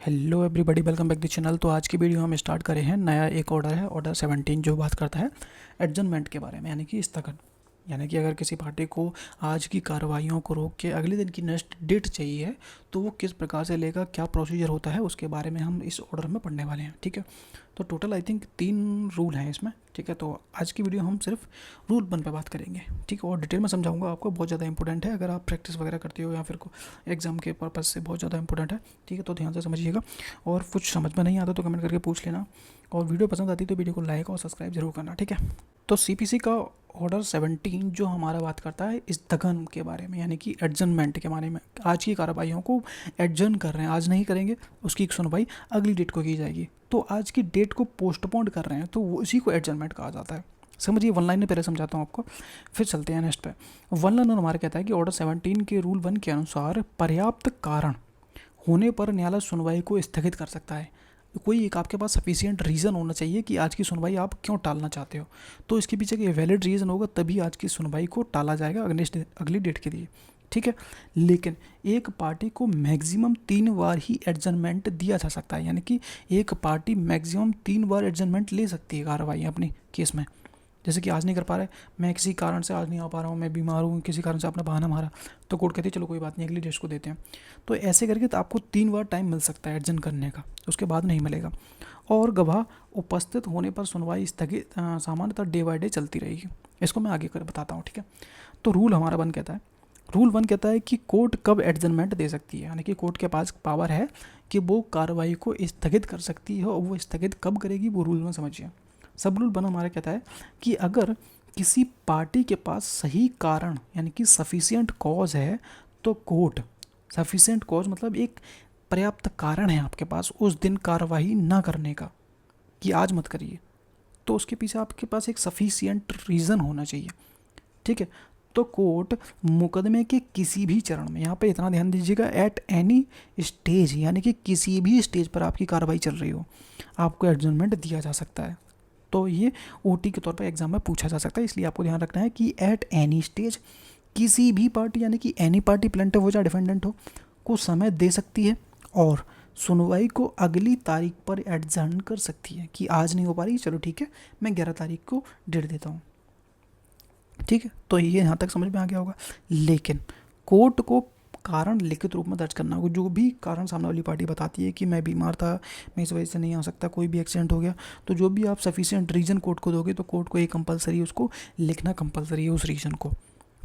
Hello everybody, welcome back the channel. तो आज की वीडियो हम स्टार्ट करें हैं। नया एक ऑर्डर है, ऑर्डर 17, जो बात करता है एडजर्नमेंट के बारे में, यानी कि स्थगन। यानी कि अगर किसी पार्टी को आज की कार्रवाइयों को रोक के अगले दिन की नेक्स्ट डेट चाहिए तो वो किस प्रकार से लेगा, क्या प्रोसीजर होता है, उसके बारे में हम इस ऑर्डर में पढ़ने वाले हैं। ठीक है, तो टोटल आई थिंक 3 रूल हैं इसमें। ठीक है, तो आज की वीडियो हम सिर्फ रूल 1 पे बात करेंगे। ठीक है, और डिटेल में समझाऊंगा आपको, बहुत ज़्यादा इंपॉर्टेंट है। अगर आप प्रैक्टिस वगैरह करते हो या फिर एग्जाम के पर्पज़ से बहुत ज़्यादा इंपॉर्टेंट है। ठीक है, तो ध्यान से समझिएगा, और कुछ समझ में नहीं आता तो कमेंट करके पूछ लेना, और वीडियो पसंद आती तो वीडियो को लाइक और सब्सक्राइब जरूर करना। ठीक है, तो सीपीसी का ऑर्डर 17 जो हमारा बात करता है स्थगन के बारे में, यानी कि एडजर्नमेंट के बारे में। आज की कार्रवाइयों को एडजर्न कर रहे हैं, आज नहीं करेंगे, उसकी एक सुनवाई अगली डेट को की जाएगी। तो आज की डेट को पोस्टपोन कर रहे हैं तो उसी को एडजर्नमेंट कहा जाता है। समझिए, वन लाइन में पहले समझाता हूँ आपको, फिर चलते हैं नेक्स्ट पे। वन लाइन हमारा कहता है कि ऑर्डर 17 के रूल 1 के अनुसार पर्याप्त कारण होने पर न्यायालय सुनवाई को स्थगित कर सकता है। कोई एक आपके पास सफिशिएंट रीज़न होना चाहिए कि आज की सुनवाई आप क्यों टालना चाहते हो, तो इसके पीछे एक वैलिड रीज़न होगा, तभी आज की सुनवाई को टाला जाएगा अगली डेट के लिए। ठीक है, लेकिन एक पार्टी को मैक्सिमम 3 बार ही एडजर्नमेंट दिया जा सकता है, यानी कि एक पार्टी मैक्सिमम 3 बार एडजर्नमेंट ले सकती है कार्रवाई अपने केस में। जैसे कि आज नहीं कर पा रहे, मैं किसी कारण से आज नहीं आ पा रहा हूँ, मैं बीमार हूँ, किसी कारण से आपने बहाना मारा, तो कोर्ट कहती है चलो कोई बात नहीं, अगली डेट को देते हैं। तो ऐसे करके तो आपको 3 बार टाइम मिल सकता है एडजर्न करने का, उसके बाद नहीं मिलेगा। और गवाह उपस्थित होने पर सुनवाई स्थगित सामान्यतः डे बाई डे चलती रहेगी। इसको मैं आगे कर बताता हूँ। ठीक है, तो रूल 1 कहता है, रूल 1 कहता है कि कोर्ट कब एडजर्नमेंट दे सकती है, यानी कि कोर्ट के पास पावर है कि वो कार्रवाई को स्थगित कर सकती है, और वो स्थगित कब करेगी वो रूल में समझिए। सब रूल 1 हमारा कहता है कि अगर किसी पार्टी के पास सही कारण यानी कि सफिशिएंट कॉज है, तो कोर्ट, सफिशिएंट कॉज मतलब एक पर्याप्त कारण है आपके पास उस दिन कार्रवाई ना करने का, कि आज मत करिए, तो उसके पीछे आपके पास एक सफिशिएंट रीज़न होना चाहिए। ठीक है, तो कोर्ट मुकदमे के किसी भी चरण में, यहाँ पे इतना ध्यान दीजिएगा, एट एनी स्टेज, यानी कि किसी भी स्टेज पर आपकी कार्रवाई चल रही हो, आपको एडजर्नमेंट दिया जा सकता है। तो ये ओटी के तौर पर एग्जाम में पूछा जा सकता है, इसलिए आपको ध्यान रखना है कि एट एनी स्टेज किसी भी पार्टी, यानी कि एनी पार्टी, प्लेंटिफ हो या डिफेंडेंट हो, को समय दे सकती है और सुनवाई को अगली तारीख पर एडजर्न कर सकती है, कि आज नहीं हो पा रही, चलो ठीक है मैं 11 तारीख को डेट देता हूँ। ठीक है, तो ये यहाँ तक समझ में आ गया होगा। लेकिन कोर्ट को कारण लिखित रूप में दर्ज करना होगा। जो भी कारण सामने वाली पार्टी बताती है कि मैं बीमार था, मैं इस वजह से नहीं आ सकता, कोई भी एक्सीडेंट हो गया, तो जो भी आप सफिशिएंट रीज़न कोर्ट को दोगे तो कोर्ट को ये कंपलसरी, उसको लिखना कंपलसरी है उस रीज़न को।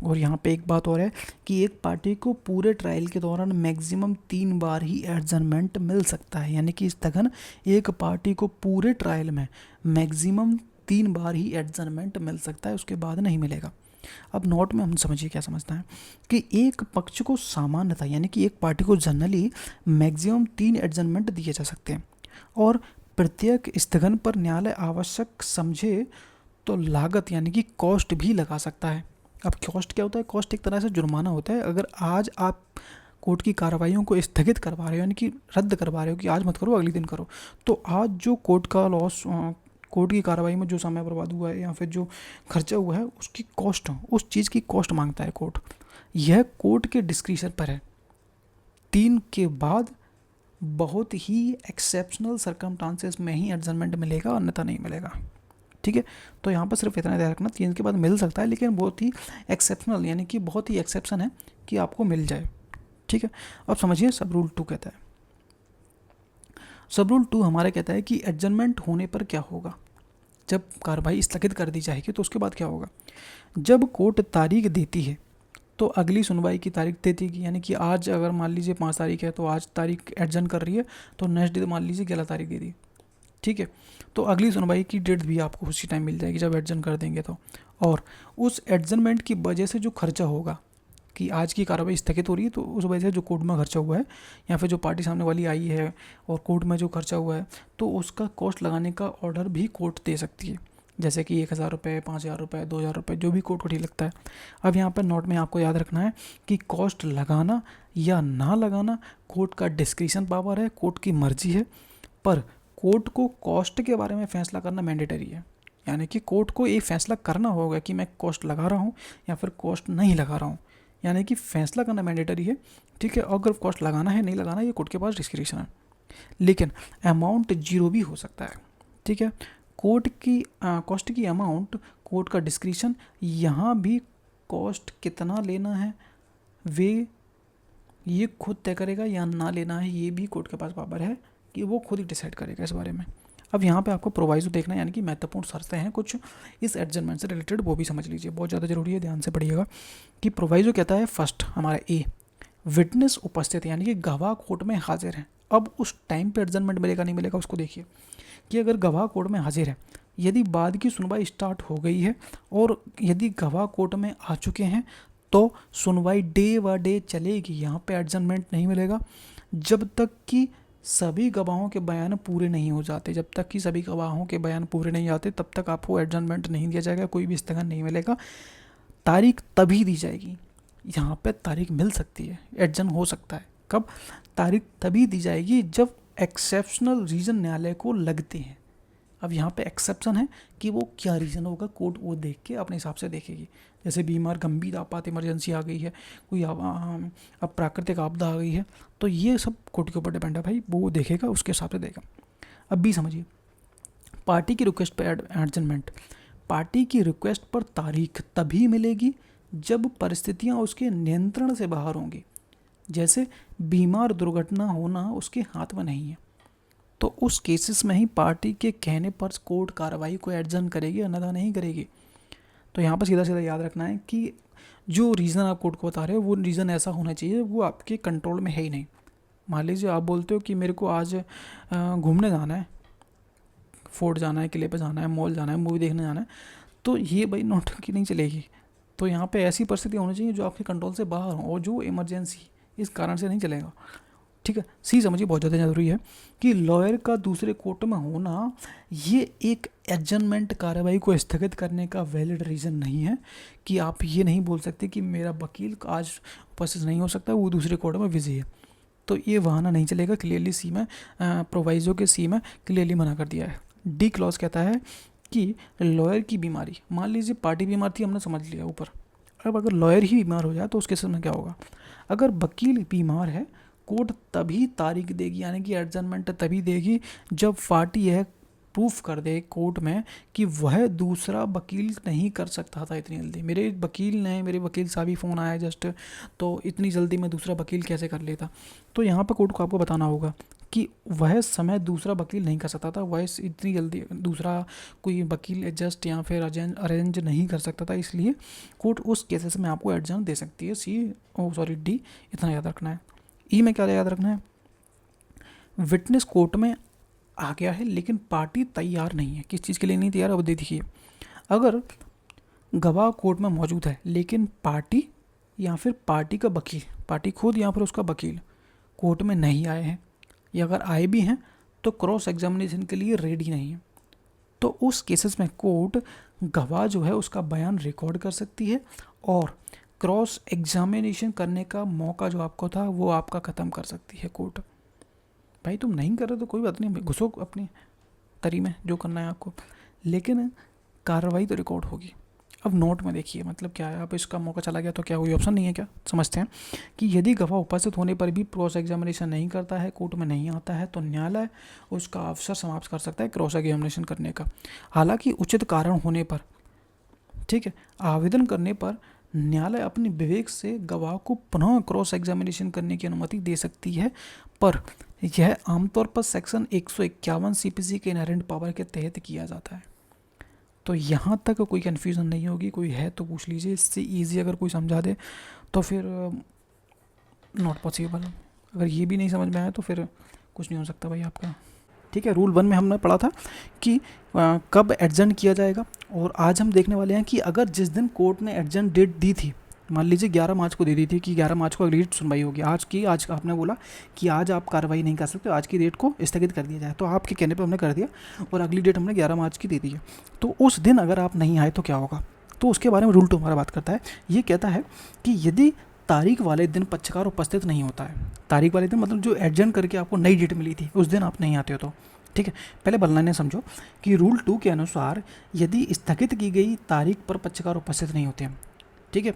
और यहाँ पे एक बात और है कि एक पार्टी को पूरे ट्रायल के दौरान मैक्सिमम 3 बार ही एडजर्नमेंट मिल सकता है, यानी कि स्थगन एक पार्टी को पूरे ट्रायल में मैक्सिमम 3 बार ही एडजर्नमेंट मिल सकता है, उसके बाद नहीं मिलेगा। अब नोट में हम समझिए क्या समझना है कि एक पक्ष को सामान्यतः, यानी कि एक पार्टी को जनरली मैक्सिमम 3 एडजर्नमेंट दिए जा सकते हैं, और प्रत्येक स्थगन पर न्यायालय आवश्यक समझे तो लागत यानी कि कॉस्ट भी लगा सकता है। अब कॉस्ट क्या होता है? कॉस्ट एक तरह से जुर्माना होता है। अगर आज आप कोर्ट की कार्रवाइयों को स्थगित करवा रहे हो, यानी कि रद्द करवा रहे हो कि आज मत करो अगले दिन करो, तो आज जो कोर्ट का लॉस, कोर्ट की कार्रवाई में जो समय बर्बाद हुआ है या फिर जो खर्चा हुआ है, उसकी कॉस्ट, उस चीज़ की कॉस्ट मांगता है कोर्ट। यह कोर्ट के डिस्क्रिशन पर है। 3 के बाद बहुत ही एक्सेप्शनल सर्कमस्टांसेस में ही एडजर्नमेंट मिलेगा, अन्यथा नहीं मिलेगा। ठीक है, तो यहाँ पर सिर्फ इतना ध्यान रखना, 3 के बाद मिल सकता है, लेकिन बहुत ही एक्सेप्शनल, यानी कि बहुत ही एक्सेप्शन है कि आपको मिल जाए। ठीक है, अब समझिए सब रूल 2 कहता है। सब रूल 2 हमारा कहता है कि एडजर्नमेंट होने पर क्या होगा, जब कार्रवाई स्थगित कर दी जाएगी तो उसके बाद क्या होगा। जब कोर्ट तारीख देती है तो अगली सुनवाई की तारीख देती है, यानी कि आज अगर मान लीजिए 5 तारीख है तो आज तारीख एडजर्न कर रही है, तो नेक्स्ट डे मान लीजिए 11 तारीख दे दी। ठीक है, तो अगली सुनवाई की डेट भी आपको उसी टाइम मिल जाएगी जब एडजर्न कर देंगे तो। और उस एडजर्नमेंट की वजह से जो खर्चा होगा, कि आज की कार्रवाई स्थगित हो रही है तो उस वजह से जो कोर्ट में खर्चा हुआ है, या फिर जो पार्टी सामने वाली आई है और कोर्ट में जो खर्चा हुआ है, तो उसका कॉस्ट लगाने का ऑर्डर भी कोर्ट दे सकती है, जैसे कि 1000 रुपये, 5000 रुपये, 2000 रुपये, जो भी कोर्ट को ठीक लगता है। अब यहाँ पर नोट में आपको याद रखना है कि कॉस्ट लगाना या ना लगाना कोर्ट का डिस्क्रिशन पावर है, कोर्ट की मर्जी है, पर कोर्ट को कॉस्ट के बारे में फैसला करना मैंडेटरी है। यानी कि कोर्ट को ये फैसला करना होगा कि मैं कॉस्ट लगा रहा हूँ या फिर कॉस्ट नहीं लगा रहा हूँ, यानी कि फैसला करना मैंडेटरी है। ठीक है, अगर कॉस्ट लगाना है नहीं लगाना, ये कोर्ट के पास डिस्क्रिशन है। लेकिन अमाउंट जीरो भी हो सकता है। ठीक है, कोर्ट की कॉस्ट की अमाउंट, कोर्ट का डिस्क्रिशन, यहाँ भी कॉस्ट कितना लेना है वे ये खुद तय करेगा या ना लेना है, ये भी कोर्ट के पास पावर है कि वो खुद ही डिसाइड करेगा इस बारे में। अब यहाँ पे आपको प्रोवाइजो देखना है, यानी कि महत्वपूर्ण शर्तें हैं कुछ इस एडजमेंट से रिलेटेड, वो भी समझ लीजिए, बहुत ज़्यादा जरूरी है, ध्यान से पढ़िएगा। कि प्रोवाइजो कहता है फर्स्ट हमारा ए, विटनेस उपस्थित, यानी कि गवाह कोर्ट में हाजिर है। अब उस टाइम पे एडजमेंट मिलेगा नहीं मिलेगा उसको देखिए, कि अगर गवाह कोर्ट में हाजिर है, यदि बाद की सुनवाई स्टार्ट हो गई है और यदि गवाह कोर्ट में आ चुके हैं तो सुनवाई डे व डे चलेगी। यहाँ पे एडजमेंट नहीं मिलेगा जब तक कि सभी गवाहों के बयान पूरे नहीं हो जाते। जब तक कि सभी गवाहों के बयान पूरे नहीं आते तब तक आपको एडजमेंट नहीं दिया जाएगा, कोई भी स्थगन नहीं मिलेगा। तारीख तभी दी जाएगी, यहाँ पे तारीख मिल सकती है, एडजन हो सकता है। कब? तारीख तभी दी जाएगी जब एक्सेप्शनल रीज़न न्यायालय को लगते हैं। अब यहाँ पे एक्सेप्शन है कि वो क्या रीज़न होगा, कोर्ट वो देख के अपने हिसाब से देखेगी। जैसे बीमार, गंभीर आपात इमरजेंसी आ गई है, कोई अब प्राकृतिक आपदा आ गई है, तो ये सब कोर्ट के ऊपर डिपेंड है भाई, वो देखेगा उसके हिसाब से देगा। अब भी समझिए, पार्टी की रिक्वेस्ट पर एडजमेंट, पार्टी की रिक्वेस्ट पर तारीख तभी मिलेगी जब परिस्थितियाँ उसके नियंत्रण से बाहर होंगी। जैसे बीमार, दुर्घटना होना उसके हाथ में नहीं है, तो उस केसेस में ही पार्टी के कहने पर कोर्ट कार्रवाई को एडजर्न करेगी, अन्यथा नहीं करेगी। तो यहाँ पर सीधा सीधा याद रखना है कि जो रीज़न आप कोर्ट को बता रहे हो वो रीज़न ऐसा होना चाहिए वो आपके कंट्रोल में है ही नहीं। मान लीजिए आप बोलते हो कि मेरे को आज घूमने जाना है, फोर्ट जाना है, किले पे जाना है, मॉल जाना है, मूवी देखने जाना है, तो ये भाई नौटंकी नहीं चलेगी। तो यहाँ पे ऐसी परिस्थिति होनी चाहिए जो आपके कंट्रोल से बाहर हो और जो इमरजेंसी इस कारण से नहीं चलेगा। ठीक है, सी समझिए, बहुत ज़्यादा ज़रूरी है कि लॉयर का दूसरे कोर्ट में होना ये एक एडजमेंट कार्रवाई को स्थगित करने का वैलिड रीज़न नहीं है। कि आप ये नहीं बोल सकते कि मेरा वकील आज उपस्थित नहीं हो सकता, वो दूसरे कोर्ट में बिजी है, तो ये बहाना नहीं चलेगा। क्लियरली सी में प्रोवाइजो के सी में क्लियरली मना कर दिया है। डी क्लॉज कहता है कि लॉयर की बीमारी, मान लीजिए पार्टी बीमार थी, हमने समझ लिया ऊपर, अब अगर लॉयर ही बीमार हो जाए तो उस केस में क्या होगा? अगर वकील बीमार है, कोर्ट तभी तारीख देगी, यानी कि एडजमेंट तभी देगी जब पार्टी यह प्रूफ कर दे कोर्ट में कि वह दूसरा वकील नहीं कर सकता था इतनी जल्दी। मेरे वकील साहब ही फ़ोन आया जस्ट, तो इतनी जल्दी मैं दूसरा वकील कैसे कर लेता। तो यहाँ पर कोर्ट को आपको बताना होगा कि वह समय दूसरा वकील नहीं कर सकता था, वह इतनी जल्दी दूसरा कोई वकील एडजस्ट या फिर अरेंज नहीं कर सकता था, इसलिए कोर्ट उस केसेस में आपको एडजन दे सकती है। डी इतना याद रखना है। ई में क्या याद रखना है? विटनेस कोर्ट में आ गया है लेकिन पार्टी तैयार नहीं है। किस चीज़ के लिए नहीं तैयार? अब देखिए, अगर गवाह कोर्ट में मौजूद है लेकिन पार्टी या फिर पार्टी का वकील, पार्टी खुद या फिर उसका वकील कोर्ट में नहीं आए हैं, या अगर आए भी हैं तो क्रॉस एग्जामिनेशन के लिए रेडी नहीं है, तो उस केसेस में कोर्ट गवाह जो है उसका बयान रिकॉर्ड कर सकती है और क्रॉस एग्जामिनेशन करने का मौका जो आपको था वो आपका ख़त्म कर सकती है कोर्ट। भाई तुम नहीं कर रहे तो कोई बात नहीं, घुसो अपनी तरी में जो करना है आपको, लेकिन कार्रवाई तो रिकॉर्ड होगी। अब नोट में देखिए मतलब क्या है, अब इसका मौका चला गया तो क्या कोई ऑप्शन नहीं है क्या? समझते हैं कि यदि गवाह उपस्थित होने पर भी क्रॉस एग्जामिनेशन नहीं करता है, कोर्ट में नहीं आता है, तो न्यायालय उसका अवसर समाप्त कर सकता है क्रॉस एग्जामिनेशन करने का। हालांकि उचित कारण होने पर, ठीक है, आवेदन करने पर न्यायालय अपने विवेक से गवाह को पुनः क्रॉस एग्जामिनेशन करने की अनुमति दे सकती है, पर यह आमतौर पर सेक्शन 151 सीपीसी के इनहेरेंट पावर के तहत किया जाता है। तो यहाँ तक कोई कन्फ्यूज़न नहीं होगी, कोई है तो पूछ लीजिए, इससे ईजी अगर कोई समझा दे तो फिर नॉट पॉसिबल, अगर ये भी नहीं समझ में आया तो फिर कुछ नहीं हो सकता भाई आपका। ठीक है, रूल 1 में हमने पढ़ा था कि कब एडजर्न किया जाएगा, और आज हम देखने वाले हैं कि अगर जिस दिन कोर्ट ने एडजर्न डेट दी थी, मान लीजिए 11 मार्च को दे दी थी कि 11 मार्च को अगली डेट सुनवाई होगी, आज आपने बोला कि आज आप कार्रवाई नहीं कर सकते, आज की डेट को स्थगित कर दिया जाए, तो आपके कहने पर हमने कर दिया और अगली डेट हमने 11 मार्च की दे दी है। तो उस दिन अगर आप नहीं आए तो क्या होगा? तो उसके बारे में रूल 2 हमारा बात करता है। ये कहता है कि यदि तारीख वाले दिन पक्षकार उपस्थित नहीं होता है, तारीख वाले दिन मतलब जो एडजर्न करके आपको नई डेट मिली थी उस दिन आप नहीं आते हो तो, ठीक है, पहले बनना ने समझो कि रूल 2 के अनुसार यदि स्थगित की गई तारीख पर पक्षकार उपस्थित नहीं होते हैं, ठीक है,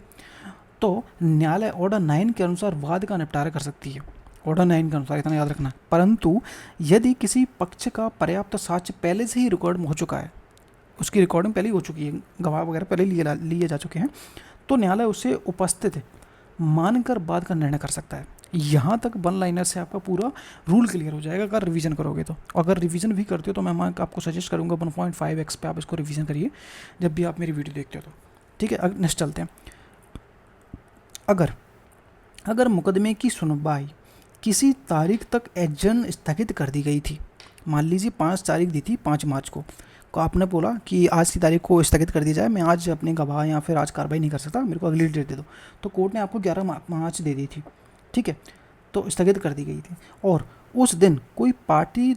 तो न्यायालय ऑर्डर 9 के अनुसार वाद का निपटारा कर सकती है। ऑर्डर 9 के अनुसार, इतना याद रखना। परंतु यदि किसी पक्ष का पर्याप्त साक्ष्य पहले से ही रिकॉर्ड हो चुका है, उसकी रिकॉर्डिंग पहले ही हो चुकी है, गवाह वगैरह पहले लिए जा चुके हैं, तो न्यायालय उसे उपस्थित मानकर बाद का निर्णय कर सकता है। यहाँ तक वन लाइनर से आपका पूरा रूल क्लियर हो जाएगा अगर रिवीजन करोगे तो। अगर रिवीजन भी करते हो तो मैं आपको सजेस्ट करूँगा 1.5x पे आप इसको रिवीजन करिए जब भी आप मेरी वीडियो देखते हो तो। ठीक है, अब नेक्स्ट चलते हैं। अगर मुकदमे की सुनवाई किसी तारीख तक एडजर्न स्थगित कर दी गई थी, मान लीजिए 5 तारीख दी थी 5 मार्च को आपने बोला कि आज की तारीख को स्थगित कर दी जाए, मैं आज अपने गवाह या फिर आज कार्रवाई नहीं कर सकता, मेरे को अगली डेट दे दो, तो कोर्ट ने आपको 11 मार्च दे दी थी। ठीक है, तो स्थगित कर दी गई थी और उस दिन कोई पार्टी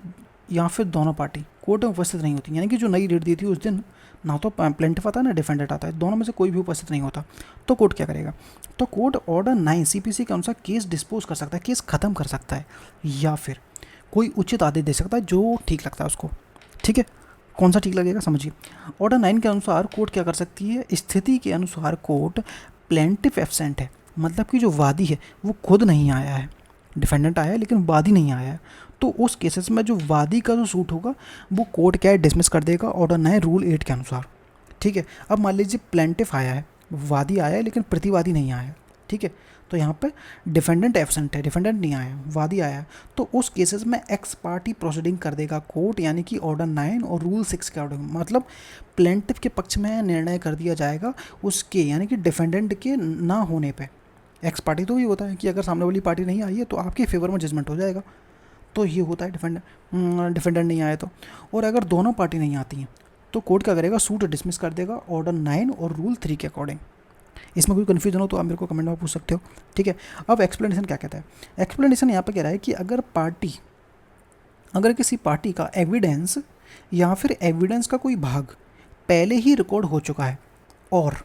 या फिर दोनों पार्टी कोर्ट में उपस्थित नहीं होती, यानी कि जो नई डेट दी थी उस दिन ना तो प्लेंटिफ आता है ना डिफेंडेंट आता है, दोनों में से कोई भी उपस्थित नहीं होता, तो कोर्ट क्या करेगा? तो कोर्ट ऑर्डर 9 CPC के अनुसार केस डिस्पोज कर सकता है, केस ख़त्म कर सकता है, या फिर कोई उचित आदेश दे सकता है जो ठीक लगता है उसको। ठीक है, कौन सा ठीक लगेगा समझिए। ऑर्डर 9 के अनुसार कोर्ट क्या कर सकती है? स्थिति के अनुसार कोर्ट प्लेंटिफ एब्सेंट है, मतलब कि जो वादी है वो खुद नहीं आया है, डिफेंडेंट आया है लेकिन वादी नहीं आया है, तो उस केसेस में जो वादी का जो सूट होगा वो कोर्ट क्या है? डिसमिस कर देगा ऑर्डर 9 रूल 8 के अनुसार। ठीक है, अब मान लीजिए प्लेंटिफ आया है, वादी आया है लेकिन प्रतिवादी नहीं आया है। ठीक है, तो यहाँ पे डिफेंडेंट एब्सेंट है, डिफेंडेंट नहीं आया है, वादी आया है, तो उस केसेस में एक्स पार्टी प्रोसीडिंग कर देगा कोर्ट, यानी कि ऑर्डर 9 और रूल 6 के ऑर्डर, मतलब प्लेंटिफ के पक्ष में निर्णय कर दिया जाएगा उसके, यानी कि डिफेंडेंट के ना होने पे। एक्स पार्टी तो ये होता है कि अगर सामने वाली पार्टी नहीं आई है तो आपके फेवर में जजमेंट हो जाएगा, तो ये होता है डिफेंडेंट नहीं आए तो। और अगर दोनों पार्टी नहीं आती हैं तो कोर्ट क्या करेगा? सूट डिसमिस कर देगा ऑर्डर 9 और रूल 3 के अकॉर्डिंग। इसमें कोई कन्फ्यूजन हो तो आप मेरे को कमेंट में पूछ सकते हो। ठीक है, अब एक्सप्लेनेशन क्या कहता है? एक्सप्लेनेशन यहाँ पर कह रहा है कि अगर किसी पार्टी का एविडेंस या फिर एविडेंस का कोई भाग पहले ही रिकॉर्ड हो चुका है और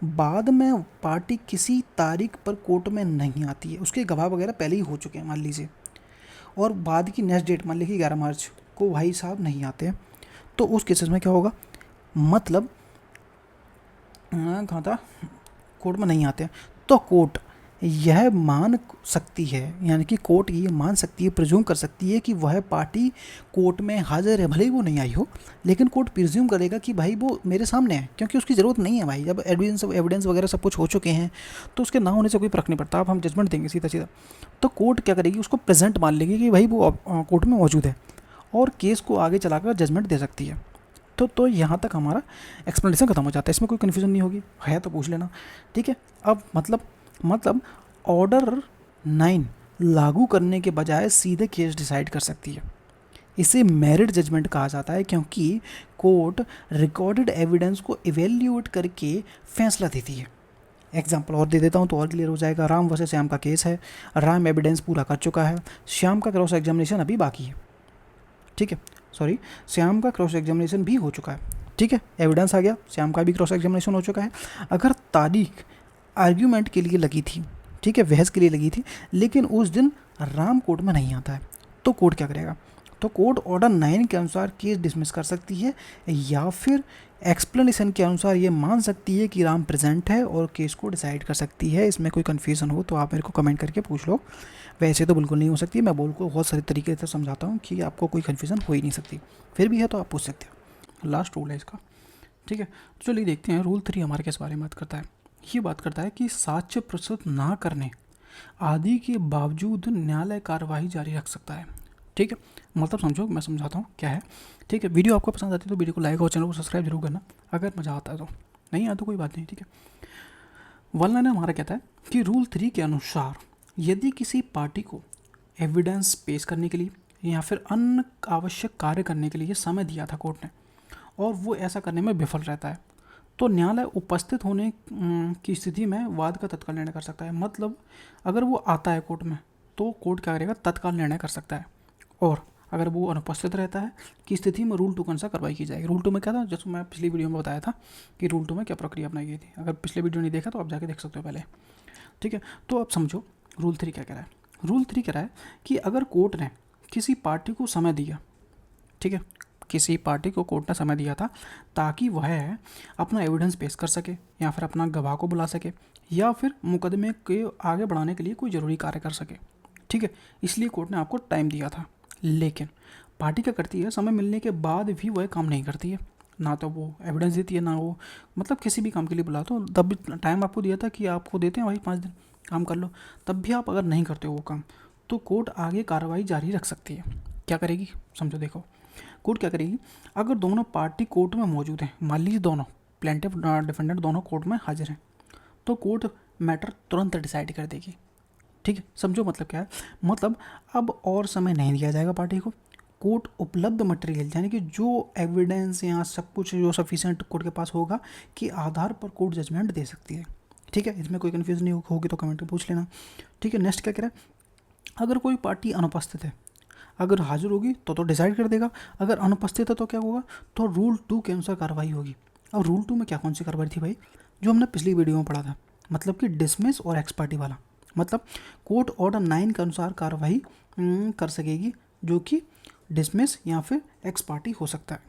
बाद में पार्टी किसी तारीख पर कोर्ट में नहीं आती है, उसके गवाह वगैरह पहले ही हो चुके हैं मान लीजिए, और बाद की नेक्स्ट डेट मान लीजिए 11 मार्च को भाई साहब नहीं आते हैं, तो उस केसेस में क्या होगा? मतलब कहाँ था? कोर्ट में नहीं आते हैं, तो कोर्ट यह मान सकती है, यानी कि कोर्ट ये मान सकती है, प्रिज्यूम कर सकती है कि वह पार्टी कोर्ट में हाजिर है, भले ही वो नहीं आई हो, लेकिन कोर्ट प्रिज्यूम करेगा कि भाई वो मेरे सामने है, क्योंकि उसकी ज़रूरत नहीं है भाई, जब एविडेंस वगैरह सब कुछ हो चुके हैं तो उसके ना होने से कोई फ़र्क नहीं पड़ता, अब हम जजमेंट देंगे सीधा सीधा। तो कोर्ट क्या करेगी? उसको प्रेजेंट मान लेगी कि भाई वो कोर्ट में मौजूद है और केस को आगे चलाकर जजमेंट दे सकती है। तो यहाँ तक हमारा एक्सप्लेनेशन खत्म हो जाता है, इसमें कोई कन्फ्यूजन नहीं होगी, है तो पूछ लेना। ठीक है, अब मतलब ऑर्डर 9 लागू करने के बजाय सीधे केस डिसाइड कर सकती है, इसे मेरिट जजमेंट कहा जाता है, क्योंकि कोर्ट रिकॉर्डेड एविडेंस को इवेल्यूएट करके फैसला देती है। एग्जाम्पल और दे देता हूँ तो और क्लियर हो जाएगा। राम वर्सेस श्याम का केस है, राम एविडेंस पूरा कर चुका है, श्याम का क्रॉस एग्जामिनेशन अभी बाकी है। ठीक है, सॉरी, श्याम का क्रॉस एग्जामिनेशन भी हो चुका है। ठीक है, एविडेंस आ गया, श्याम का भी क्रॉस एग्जामिनेशन हो चुका है। अगर तारीख आर्ग्यूमेंट के लिए लगी थी, ठीक है, बहस के लिए लगी थी, लेकिन उस दिन राम कोर्ट में नहीं आता है, तो कोर्ट क्या करेगा? तो कोर्ट ऑर्डर 9 के अनुसार केस डिसमिस कर सकती है, या फिर एक्सप्लेनेशन के अनुसार ये मान सकती है कि राम प्रेजेंट है और केस को डिसाइड कर सकती है। इसमें कोई कन्फ्यूज़न हो तो आप मेरे को कमेंट करके पूछ लो, वैसे तो बिल्कुल नहीं हो सकती, मैं बोल को बहुत सारे तरीके से समझाता हूँ कि आपको कोई कन्फ्यूज़न हो ही नहीं सकती, फिर भी है तो आप पूछ सकते हो। लास्ट रूल है इसका। ठीक है, तो चलिए देखते हैं रूल 3 हमारे किस बारे में बात करता है। ये बात करता है कि साक्ष्य प्रस्तुत ना करने आदि के बावजूद न्यायालय कार्यवाही जारी रख सकता है। ठीक है, मतलब समझो, मैं समझाता हूँ क्या है। ठीक है, वीडियो आपको पसंद आती है तो वीडियो को लाइक और चैनल को सब्सक्राइब जरूर करना, अगर मज़ा आता है तो, नहीं आता तो कोई बात नहीं। ठीक है, वन लाइन हमारा कहता है कि रूल 3 के अनुसार यदि किसी पार्टी को एविडेंस पेश करने के लिए या फिर अन्य आवश्यक कार्य करने के लिए समय दिया था कोर्ट ने, और वो ऐसा करने में विफल रहता है, तो न्यायालय उपस्थित होने की स्थिति में वाद का तत्काल निर्णय कर सकता है। मतलब अगर वो आता है कोर्ट में तो कोर्ट क्या करेगा? तत्काल निर्णय कर सकता है। और अगर वो अनुपस्थित रहता है की स्थिति में रूल 2 के अनुसार कार्रवाई की जाएगी। रूल 2 में क्या था, जैसे मैं पिछली वीडियो में बताया था कि रूल 2 में क्या प्रक्रिया अपनाई गई थी। अगर पिछले वीडियो नहीं देखा तो आप जाके देख सकते हो पहले। ठीक है, तो अब समझो रूल 3 क्या कह रहा है। रूल 3 कह रहा है कि अगर कोर्ट ने किसी पार्टी को समय दिया, ठीक है, किसी पार्टी को कोर्ट ने समय दिया था ताकि वह अपना एविडेंस पेश कर सके या फिर अपना गवाह को बुला सके या फिर मुकदमे के आगे बढ़ाने के लिए कोई ज़रूरी कार्य कर सके। ठीक है, इसलिए कोर्ट ने आपको टाइम दिया था। लेकिन पार्टी क्या करती है, समय मिलने के बाद भी वह काम नहीं करती है, ना तो वो एविडेंस देती है, ना वो मतलब किसी भी काम के लिए बुला तो तब भी टाइम आपको दिया था कि आपको देते हैं भाई 5 दिन काम कर लो, तब भी आप अगर नहीं करते हो वो काम तो कोर्ट आगे कार्रवाई जारी रख सकती है। क्या करेगी समझो, देखो कोर्ट क्या करेगी, अगर दोनों पार्टी कोर्ट में मौजूद हैं, मान लीजिए दोनों प्लेंटिफ डिफेंडेंट दोनों कोर्ट में हाजिर हैं, तो कोर्ट मैटर तुरंत डिसाइड कर देगी। ठीक है, समझो मतलब क्या है, मतलब अब और समय नहीं दिया जाएगा पार्टी को। कोर्ट उपलब्ध मटेरियल यानी कि जो एविडेंस या सब कुछ जो सफिशिएंट कोर्ट के पास होगा के आधार पर कोर्ट जजमेंट दे सकती है। ठीक है, इसमें कोई कन्फ्यूजन नहीं होगी तो कमेंट में पूछ लेना। ठीक है, नेक्स्ट क्या कह रहा है, अगर कोई पार्टी अनुपस्थित है, अगर हाजिर होगी तो डिसाइड कर देगा, अगर अनुपस्थित है तो क्या होगा, तो रूल 2 के अनुसार कार्रवाई होगी। अब रूल 2 में क्या कौन सी कार्रवाई थी भाई, जो हमने पिछली वीडियो में पढ़ा था, मतलब कि डिसमिस और एक्स पार्टी वाला, मतलब कोर्ट ऑर्डर 9 के अनुसार कार्रवाई कर सकेगी, जो कि डिसमिस या फिर एक्स पार्टी हो सकता है।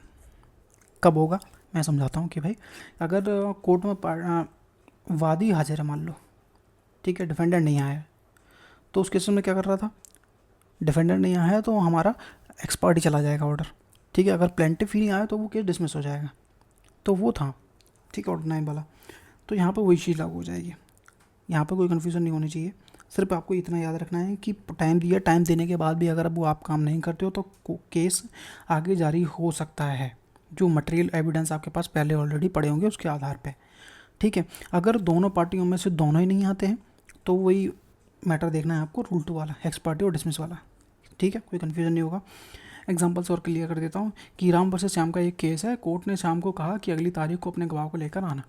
कब होगा मैं समझाता हूँ कि भाई अगर कोर्ट में वादी हाजिर है मान लो, ठीक है, डिफेंडेंट नहीं आया है, तो उस केस में क्या कर रहा था, डिफेंडेंट नहीं आया है तो हमारा एक्स पार्टी चला जाएगा ऑर्डर। ठीक है, अगर प्लेंटिफ ही नहीं आया तो वो केस डिसमिस हो जाएगा, तो वो था। ठीक है, ऑर्डर 9 वाला, तो यहाँ पर वही चीज़ लागू हो जाएगी। यहाँ पर कोई कन्फ्यूज़न नहीं होनी चाहिए, सिर्फ आपको इतना याद रखना है कि टाइम दिया, टाइम देने के बाद भी अगर अब वो आप काम नहीं करते हो तो केस आगे जारी हो सकता है, जो मटेरियल एविडेंस आपके पास पहले ऑलरेडी पड़े होंगे उसके आधार पे। ठीक है, अगर दोनों पार्टियों में से दोनों ही नहीं आते हैं तो वही मैटर देखना है आपको, रूल 2 वाला, एक्स पार्टी और डिसमिस वाला। ठीक है, कोई कन्फ्यूजन नहीं होगा। एग्जाम्पल्स और क्लियर कर देता हूँ कि राम वर्सेस श्याम का एक केस है, कोर्ट ने श्याम को कहा कि अगली तारीख को अपने गवाह को लेकर आना।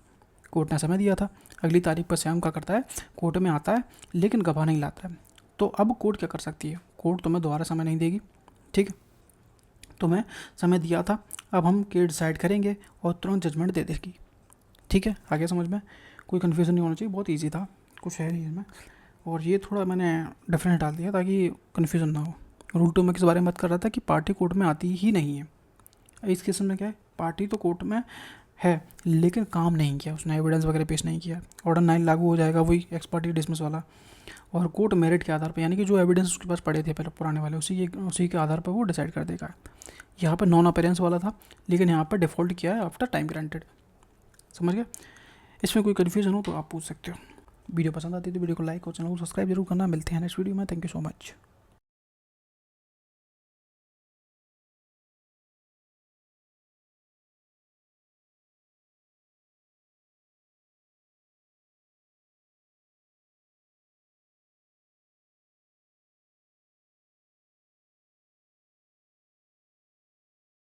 कोर्ट ने समय दिया था, अगली तारीख पर श्याम क्या करता है, कोर्ट में आता है लेकिन गवाह नहीं लाता है। तो अब कोर्ट क्या कर सकती है, कोर्ट तुम्हें दोबारा समय नहीं देगी। ठीक है, तुम्हें समय दिया था, अब हम केस डिसाइड करेंगे और तुरंत जजमेंट दे देगी। ठीक है, आगे समझ में, कोई कन्फ्यूज़न नहीं होना चाहिए, बहुत ईजी था, कुछ है नहीं इसमें। और ये थोड़ा मैंने डिफरेंट डाल दिया ताकि कन्फ्यूज़न ना हो। रूल 2 में किस बारे में बात कर रहा था कि पार्टी कोर्ट में आती ही नहीं है। इस केस में क्या है, पार्टी तो कोर्ट में है लेकिन काम नहीं किया, उसने एविडेंस वगैरह पेश नहीं किया, ऑर्डर 9 लागू हो जाएगा, वही एक्स पार्टी डिसमिस वाला। और कोर्ट मेरिट के आधार पर, यानी कि जो एविडेंस उसके पास पड़े थे पहले पुराने वाले, उसी के आधार पर वो डिसाइड कर देगा। यहाँ पर नॉन अपीयरेंस वाला था, लेकिन यहाँ पर डिफ़ॉल्ट किया है आफ्टर टाइम ग्रांटेड। समझ गया, इसमें कोई कन्फ्यूजन हो तो आप पूछ सकते हो। वीडियो पसंद आती है तो वीडियो को लाइक और चैनल को सब्सक्राइब जरूर करना। मिलते हैं नेक्स्ट वीडियो में, थैंक यू सो मच।